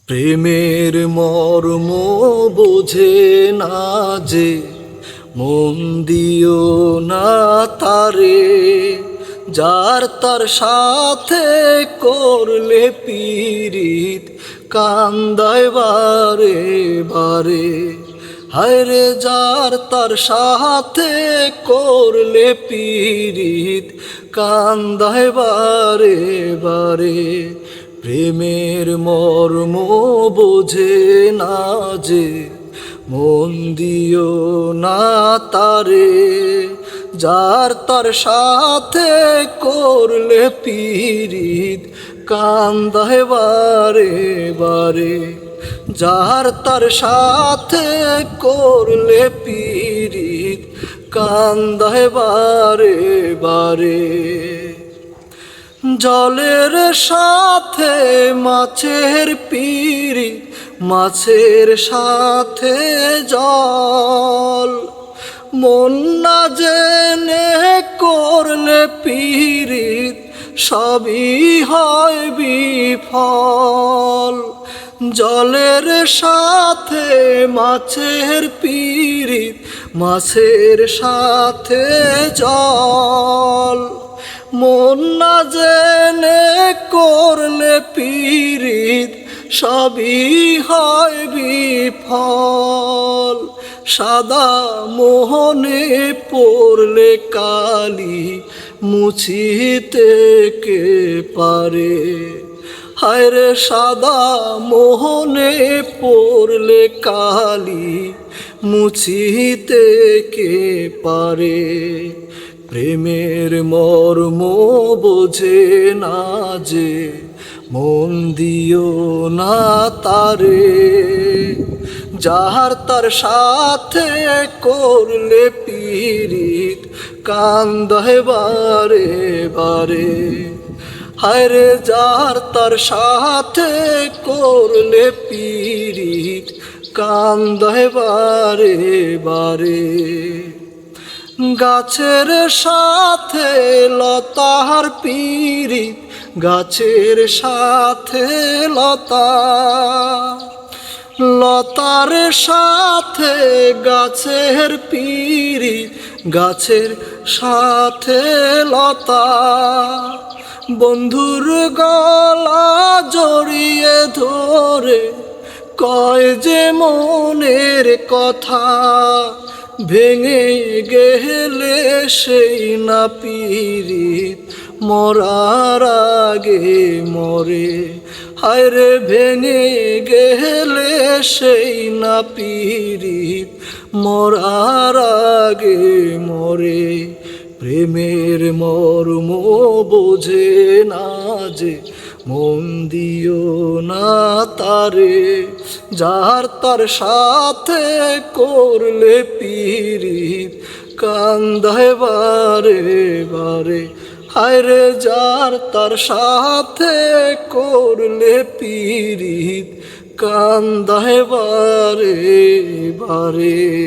প্রেমের মর্ম বোঝে না যে, মন দিও না তারে। যার তার সাথে করলে পীড়িত, কান্দায় বারে বারে। হায়রে যার তার সাথে করলে পীড়িত, কান্দায় বারে বারে। প্রেমের মর্ম বোঝে না যে, মন দিও না তারে। যার তার সাথে করলে পীড়িত, কান্দায় বারে বারে। যার তার সাথে করলে পীড়িত, কান্দায় বারে বারে। জলের সাথে মাছের পীড়িত, মাছের সাথে জল। মন না জেনে করলে পীড়িত, সবই হয় বিফল। জলের সাথে মাছের পীড়িত, মাছের সাথে জল। মন না জেনে করলে পীড়িত, সবই হয় বিফল। সাদা মোহনে পড়লে কালি, মুছিতে কে পারে। হায়রে সাদা মোহনে পড়লে কালি, মুছিতে কে পারে। প্রেমের মর্ম বোঝে না যে, মন দিও না তারে। যার তার সাথে করলে পীড়িত, কান্দায় বারে বারে। হায়রে যার তার সাথে করলে পীড়িত, কান্দায় বারে বারে। গাছের সাথে লতার পীড়িত, গাছের সাথে লতা। লতার সাথে গাছের পীড়িত, গাছের সাথে লতা। বন্ধুর গলা জড়িয়ে ধরে কয় যে মনের কথা, ভেঙে গেলে সেই না পীড়িত, মরার আগে মরে। হায়রে ভেঙে গেলে সেই না পীড়িত, মরার আগে মরে। প্রেমের মর্ম বোঝে না যে, মন দিও না তারে। যার তার সাথে করলে পীড়িত, কান্দায় বারে বারে। হায়রে যার তার সাথে করলে পীড়িত, কান্দায় বারে বারে।